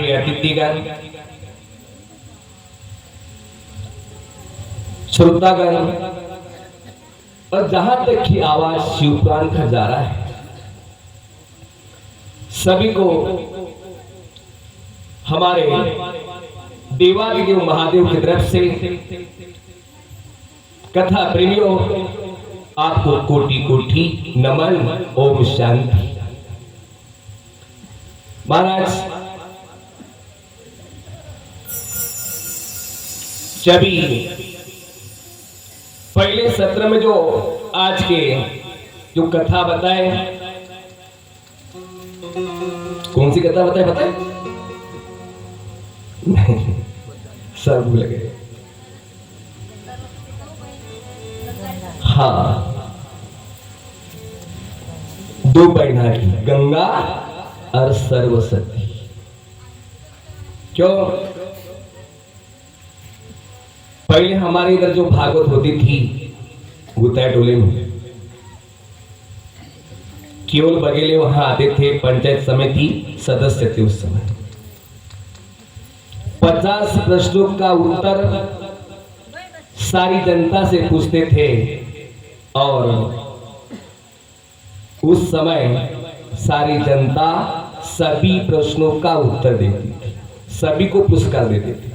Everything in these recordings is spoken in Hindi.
प्रिय अतिथिगण, श्रोतागण और जहां तक की आवाज शिवपुराण का जा रहा है, सभी को हमारे देवादिदेव महादेव की तरफ से कथा प्रेमियों आपको कोटि कोटि नमन। ओम शांति। महाराज, जभी पहले सत्र में जो आज के जो कथा बताए, कौन सी कथा बताए सब भूल गए। हाँ, दो बहना की, गंगा और सरस्वती। क्यों? पहले हमारे इधर जो भागवत होती थी गुताई टोले में, केवल बघेले वहां आते थे, पंचायत समिति सदस्य थे उस समय। 50 प्रश्नों का उत्तर सारी जनता से पूछते थे और उस समय सारी जनता सभी प्रश्नों का उत्तर देती थी, सभी को पुरस्कार देते थे।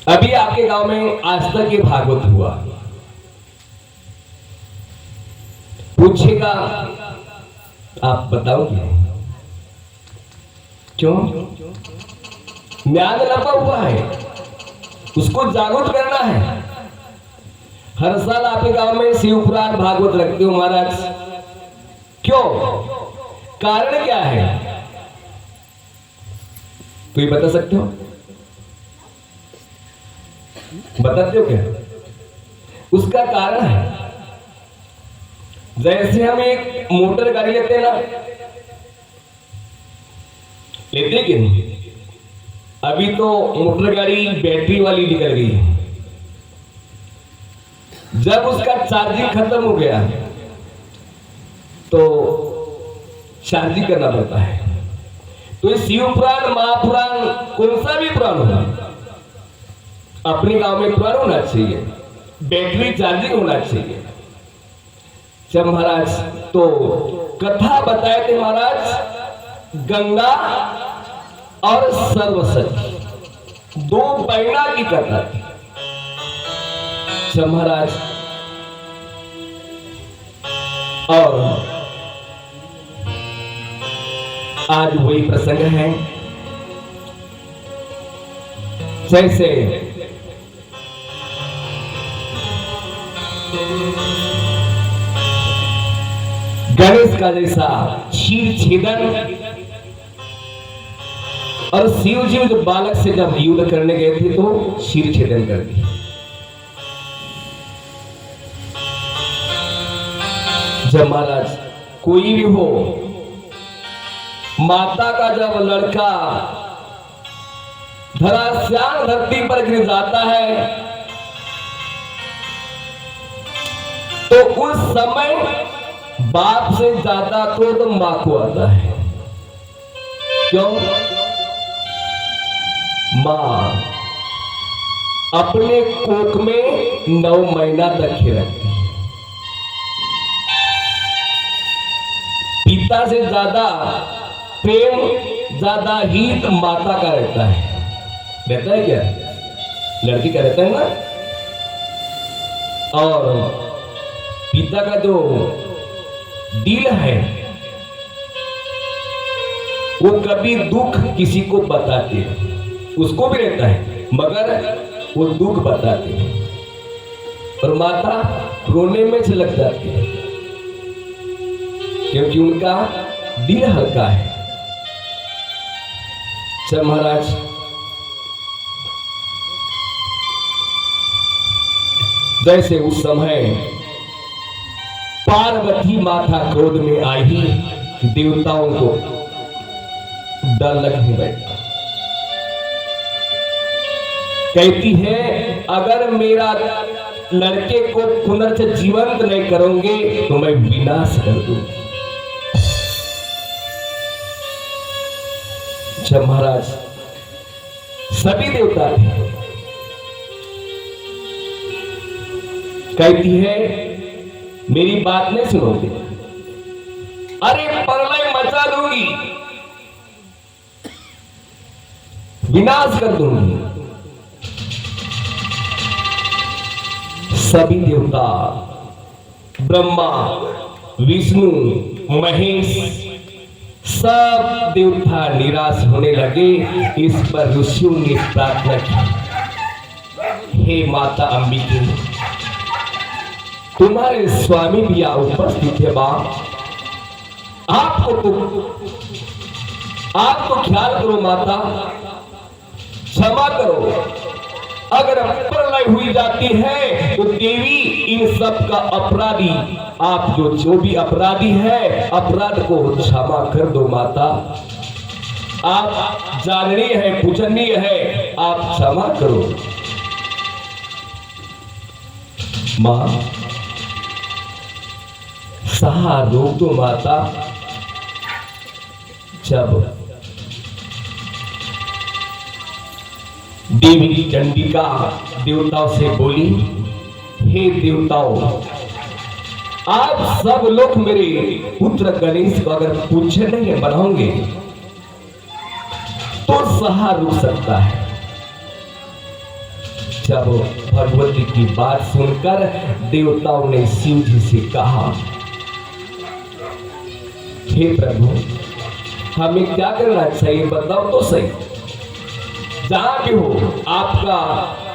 अभी आपके गांव में आज तक ये भागवत हुआ, पूछेगा आप बताओगे क्यों? ज्ञान लपा हुआ है, उसको जागरूक करना है। हर साल आपके गांव में शिवपुराण भागवत रखते हो महाराज, क्यों? कारण क्या है? तो ये बता सकते हो? बताते हो क्या? उसका कारण है, जैसे हम एक मोटर गाड़ी लेते हैं ना, लेते कि नहीं? अभी तो मोटर गाड़ी बैटरी वाली निकल गई है। जब उसका चार्जिंग खत्म हो गया तो चार्जिंग करना पड़ता है। तो ये शिवपुराण, महापुराण, कौन सा भी पुराण होगा, अपने गांव में पुराण होना चाहिए, बैटरी चार्जिंग होना चाहिए। जब महाराज तो कथा बताए थे महाराज, गंगा और सरस्वती, दो बहना की कथा थी। जब महाराज और आज वही प्रसंग है, जैसे गणेश का जैसा क्षीर छेदन, और शिव जी जो बालक से जब युद्ध करने गए थे तो क्षीर छेदन कर दी। जब महाराज कोई भी हो, माता का जब लड़का धराशान धरती पर गिर जाता है तो उस समय बाप से ज्यादा क्रोध मां को आता है। क्यों? मां अपने कोख में 9 महीना तक ही रहती है। पिता से ज्यादा प्रेम, ज्यादा हित माता का रहता है। रहता है क्या? लड़की का रहता है ना। और पिता का जो दिल है वो कभी दुख किसी को बताते हैं, उसको भी रहता है मगर वो दुख बताते हैं, और माता रोने में छलक जाती है क्योंकि उनका दिल हल्का है। जब महाराज जैसे उस समय पार्वती माता क्रोध में आई कि देवताओं को डर लगने बैठा। कहती है अगर मेरा लड़के को पुनर्जीवंत नहीं करोगे तो मैं विनाश कर दूंगी। जब महाराज सभी देवता थे, कहती है मेरी बात नहीं सुनोगे, अरे प्रलय मचा दूंगी, विनाश कर दूंगी। सभी देवता, ब्रह्मा, विष्णु, महेश, सब देवता निराश होने लगे। इस पर ऋषियों ने प्रार्थना की, हे माता अंबिके, तुम्हारे स्वामी भी यहाँ उपस्थित है बाप, आप तो ख्याल करो माता, क्षमा करो। अगर प्रलय हुई जाती है तो देवी इन सब का अपराधी, आप जो भी अपराधी है, अपराध को क्षमा कर दो माता। आप जाननीय है, पूजनीय है, आप क्षमा करो मां। सहा रोक दो माता। जब देवी चंडिका देवताओं से बोली, हे देवताओं, आप सब लोग मेरे पुत्र गणेश को अगर पूज्य नहीं बनाओगे तो सहा रुक सकता है। जब भगवती की बात सुनकर देवताओं ने शिव जी से कहा, हे प्रभु, हमें क्या करना चाहिए, बताओ तो सही। जहां भी हो आपका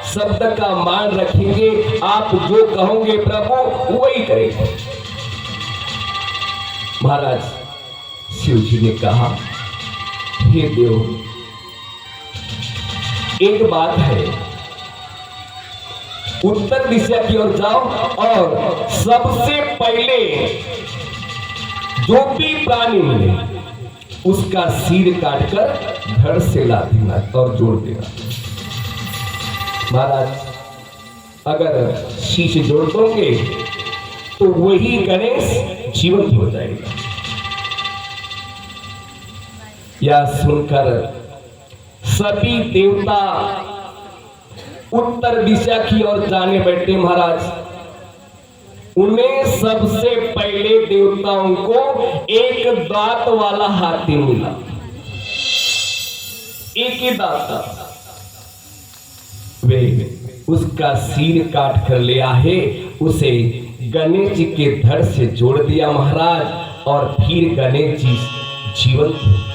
शब्द का मान रखेंगे, आप जो कहोगे प्रभु वही करेंगे। महाराज शिव जी ने कहा, हे देव, एक बात है, उत्तर दिशा की ओर जाओ और सबसे पहले जो भी प्राणी मिले उसका सिर काटकर धड़ से ला देना और जोड़ देना। महाराज अगर शीश जोड़ दोगे तो वही गणेश जीवंत हो जाएगा। यह सुनकर सभी देवता उत्तर दिशा की ओर जाने बैठे। महाराज उन्हें सबसे पहले देवताओं को एक दांत वाला हाथी मिला, एक ही दांत था। वे उसका सिर काट कर ले आए, उसे गणेश जी के धड़ से जोड़ दिया महाराज, और फिर गणेश जी जीवंत हुए।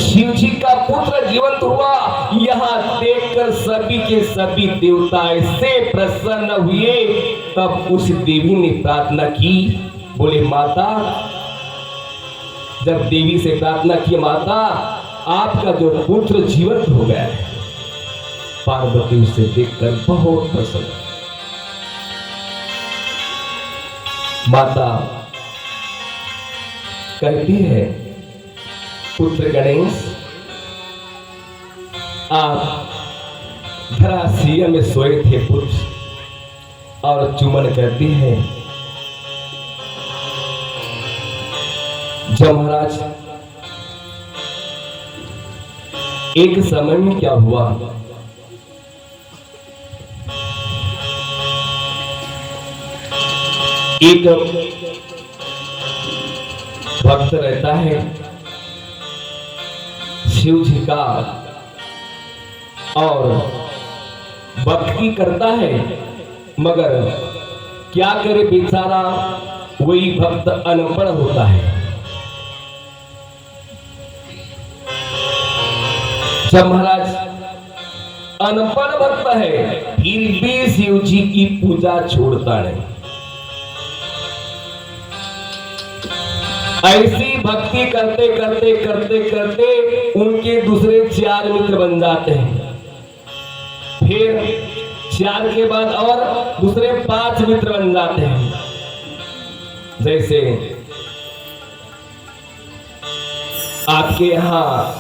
शिव जी का पुत्र जीवंत हुआ। यहां देखकर सभी के सभी देवता ऐसे प्रसन्न हुए। तब उस देवी ने प्रार्थना की, बोले माता, जब देवी से प्रार्थना की, माता आपका जो पुत्र जीवंत हो गया है। पार्वती उसे देखकर बहुत प्रसन्न। माता कहती है, पुत्र गणेश, आप धरासीय में सोए थे पुत्र, और चुमन करती है। जब महाराज एक समय में क्या हुआ, एक भक्त रहता है शिव जी का, और भक्ति करता है, मगर क्या करे बेचारा, वही भक्त अनपढ़ होता है। जब महाराज अनपढ़ भक्त है, फिर भी शिव जी की पूजा छोड़ता नहीं। ऐसी भक्ति करते करते करते करते उनके दूसरे 4 मित्र बन जाते हैं। फिर 4 के बाद और दूसरे 5 मित्र बन जाते हैं। जैसे आपके यहाँ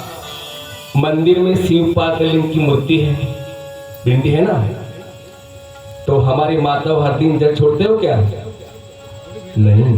मंदिर में शिव पार्वती की मूर्ति है, भिंडी है ना, तो हमारी माता हर दिन जल छोड़ते हो क्या? नहीं,